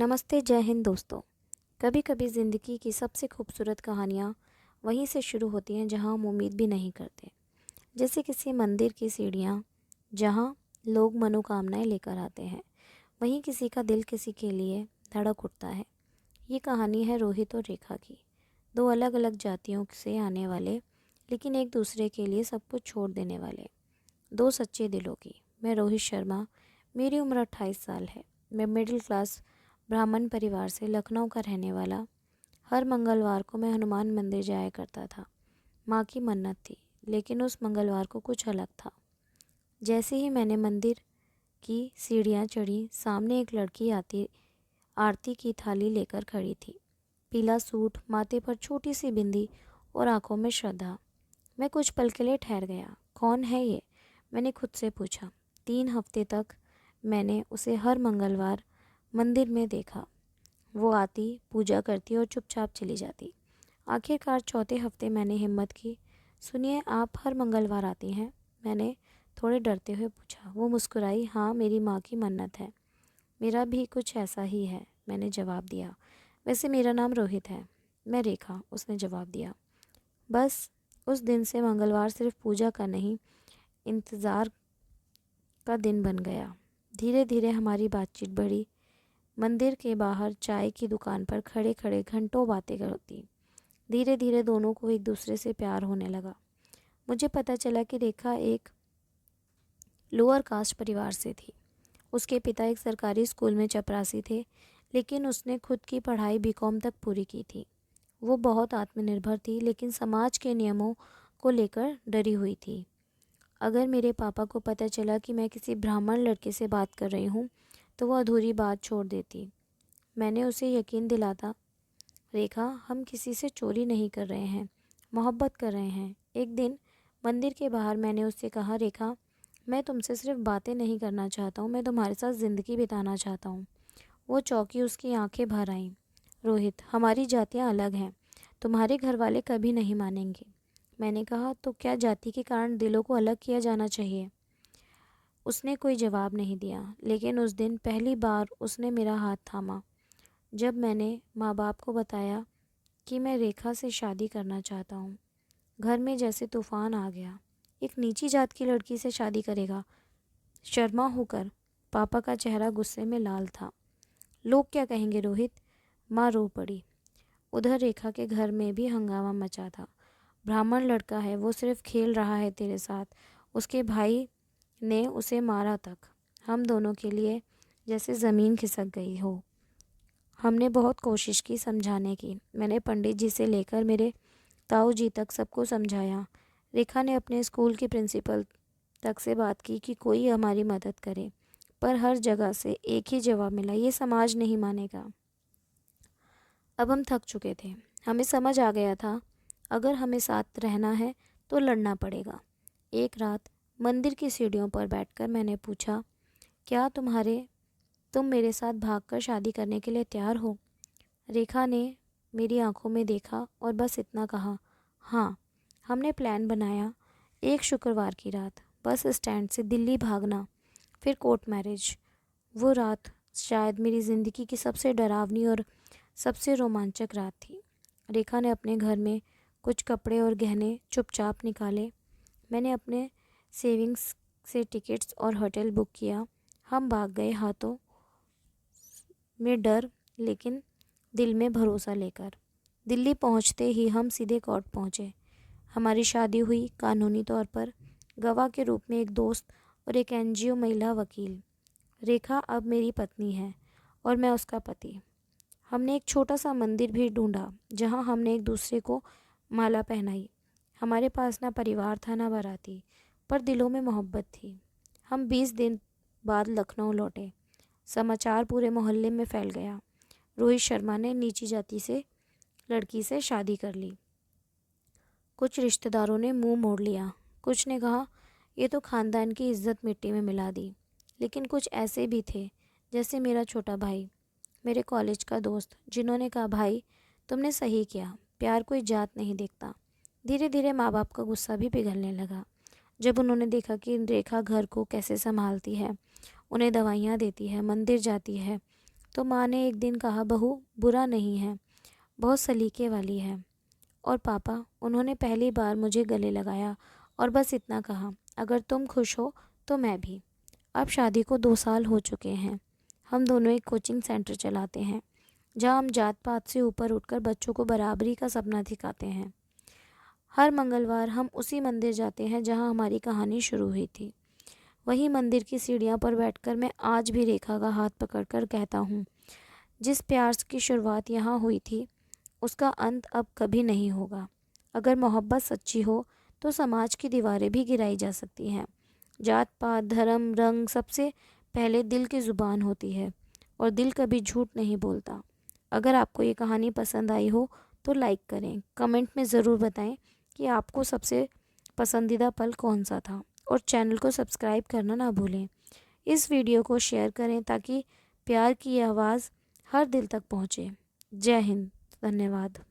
नमस्ते, जय हिंद दोस्तों। कभी कभी ज़िंदगी की सबसे खूबसूरत कहानियाँ वहीं से शुरू होती हैं जहाँ हम उम्मीद भी नहीं करते। जैसे किसी मंदिर की सीढ़ियाँ जहाँ लोग मनोकामनाएं लेकर आते हैं, वहीं किसी का दिल किसी के लिए धड़क उठता है। ये कहानी है रोहित और रेखा की। दो अलग अलग जातियों से आने वाले, लेकिन एक दूसरे के लिए सब कुछ छोड़ देने वाले दो सच्चे दिलों की। मैं रोहित शर्मा, मेरी उम्र 28 साल है। मैं मिडिल क्लास ब्राह्मण परिवार से लखनऊ का रहने वाला। हर मंगलवार को मैं हनुमान मंदिर जाया करता था। माँ की मन्नत थी, लेकिन उस मंगलवार को कुछ अलग था। जैसे ही मैंने मंदिर की सीढ़ियाँ चढ़ी, सामने एक लड़की आती आरती की थाली लेकर खड़ी थी। पीला सूट, माथे पर छोटी सी बिंदी और आंखों में श्रद्धा। मैं कुछ पल के लिए ठहर गया। कौन है ये? मैंने खुद से पूछा। 3 हफ्ते तक मैंने उसे हर मंगलवार मंदिर में देखा। वो आती, पूजा करती और चुपचाप चली जाती। आखिरकार चौथे हफ्ते मैंने हिम्मत की। सुनिए, आप हर मंगलवार आती हैं? मैंने थोड़े डरते हुए पूछा। वो मुस्कुराई। हाँ, मेरी माँ की मन्नत है। मेरा भी कुछ ऐसा ही है, मैंने जवाब दिया। वैसे मेरा नाम रोहित है। मैं रेखा, उसने जवाब दिया। बस उस दिन से मंगलवार सिर्फ पूजा का नहीं, इंतज़ार का दिन बन गया। धीरे धीरे हमारी बातचीत बढ़ी। मंदिर के बाहर चाय की दुकान पर खड़े खड़े घंटों बातें करती। धीरे धीरे दोनों को एक दूसरे से प्यार होने लगा। मुझे पता चला कि रेखा एक लोअर कास्ट परिवार से थी। उसके पिता एक सरकारी स्कूल में चपरासी थे, लेकिन उसने खुद की पढ़ाई बीकॉम तक पूरी की थी। वो बहुत आत्मनिर्भर थी, लेकिन समाज के नियमों को लेकर डरी हुई थी। अगर मेरे पापा को पता चला कि मैं किसी ब्राह्मण लड़के से बात कर रही हूँ, तो वो अधूरी बात छोड़ देती। मैंने उसे यकीन दिलाता, रेखा, हम किसी से चोरी नहीं कर रहे हैं, मोहब्बत कर रहे हैं। एक दिन मंदिर के बाहर मैंने उससे कहा, रेखा, मैं तुमसे सिर्फ बातें नहीं करना चाहता हूँ, मैं तुम्हारे साथ ज़िंदगी बिताना चाहता हूँ। वो चौंकी, उसकी आंखें भर आईं। रोहित, हमारी जातियाँ अलग हैं, तुम्हारे घर वाले कभी नहीं मानेंगे। मैंने कहा, तो क्या जाति के कारण दिलों को अलग किया जाना चाहिए? उसने कोई जवाब नहीं दिया, लेकिन उस दिन पहली बार उसने मेरा हाथ थामा। जब मैंने माँ बाप को बताया कि मैं रेखा से शादी करना चाहता हूँ, घर में जैसे तूफान आ गया। एक नीची जात की लड़की से शादी करेगा? शर्मा होकर पापा का चेहरा गुस्से में लाल था। लोग क्या कहेंगे रोहित? माँ रो पड़ी। उधर रेखा के घर में भी हंगामा मचा था। ब्राह्मण लड़का है, वो सिर्फ खेल रहा है तेरे साथ। उसके भाई ने उसे मारा तक। हम दोनों के लिए जैसे ज़मीन खिसक गई हो। हमने बहुत कोशिश की समझाने की। मैंने पंडित जी से लेकर मेरे ताऊ जी तक सबको समझाया। रेखा ने अपने स्कूल की प्रिंसिपल तक से बात की कि कोई हमारी मदद करे, पर हर जगह से एक ही जवाब मिला, ये समाज नहीं मानेगा। अब हम थक चुके थे। हमें समझ आ गया था, अगर हमें साथ रहना है तो लड़ना पड़ेगा। एक रात मंदिर की सीढ़ियों पर बैठकर मैंने पूछा, क्या तुम मेरे साथ भागकर शादी करने के लिए तैयार हो? रेखा ने मेरी आंखों में देखा और बस इतना कहा, हाँ। हमने प्लान बनाया। एक शुक्रवार की रात बस स्टैंड से दिल्ली भागना, फिर कोर्ट मैरिज। वो रात शायद मेरी ज़िंदगी की सबसे डरावनी और सबसे रोमांचक रात थी। रेखा ने अपने घर में कुछ कपड़े और गहने चुपचाप निकाले। मैंने अपने सेविंग्स से टिकट्स और होटल बुक किया। हम भाग गए, हाथों में डर लेकिन दिल में भरोसा लेकर। दिल्ली पहुंचते ही हम सीधे कोर्ट पहुंचे। हमारी शादी हुई, कानूनी तौर पर। गवाह के रूप में एक दोस्त और एक एनजीओ महिला वकील। रेखा अब मेरी पत्नी है और मैं उसका पति। हमने एक छोटा सा मंदिर भी ढूंढा जहां हमने एक दूसरे को माला पहनाई। हमारे पास ना परिवार था ना बाराती, पर दिलों में मोहब्बत थी। हम 20 दिन बाद लखनऊ लौटे। समाचार पूरे मोहल्ले में फैल गया, रोहित शर्मा ने नीची जाति से लड़की से शादी कर ली। कुछ रिश्तेदारों ने मुंह मोड़ लिया। कुछ ने कहा, ये तो खानदान की इज्जत मिट्टी में मिला दी। लेकिन कुछ ऐसे भी थे, जैसे मेरा छोटा भाई, मेरे कॉलेज का दोस्त, जिन्होंने कहा, भाई तुमने सही किया, प्यार कोई जात नहीं देखता। धीरे धीरे माँ बाप का गुस्सा भी पिघलने लगा जब उन्होंने देखा कि रेखा घर को कैसे संभालती है, उन्हें दवाइयाँ देती है, मंदिर जाती है, तो माँ ने एक दिन कहा, बहू बुरा नहीं है, बहुत सलीके वाली है। और पापा, उन्होंने पहली बार मुझे गले लगाया और बस इतना कहा, अगर तुम खुश हो तो मैं भी। अब शादी को 2 साल हो चुके हैं। हम दोनों एक कोचिंग सेंटर चलाते हैं जहां हम जात पात से ऊपर उठकर बच्चों को बराबरी का सपना दिखाते हैं। हर मंगलवार हम उसी मंदिर जाते हैं जहां हमारी कहानी शुरू हुई थी। वही मंदिर की सीढ़ियां पर बैठकर मैं आज भी रेखा का हाथ पकड़कर कहता हूँ, जिस प्यार की शुरुआत यहाँ हुई थी उसका अंत अब कभी नहीं होगा। अगर मोहब्बत सच्ची हो तो समाज की दीवारें भी गिराई जा सकती हैं। जात पात धर्म रंग सबसे पहले दिल की ज़ुबान होती है और दिल कभी झूठ नहीं बोलता। अगर आपको ये कहानी पसंद आई हो तो लाइक करें, कमेंट में ज़रूर बताएं कि आपको सबसे पसंदीदा पल कौन सा था, और चैनल को सब्सक्राइब करना ना भूलें। इस वीडियो को शेयर करें ताकि प्यार की ये आवाज़ हर दिल तक पहुँचे। जय हिंद। धन्यवाद।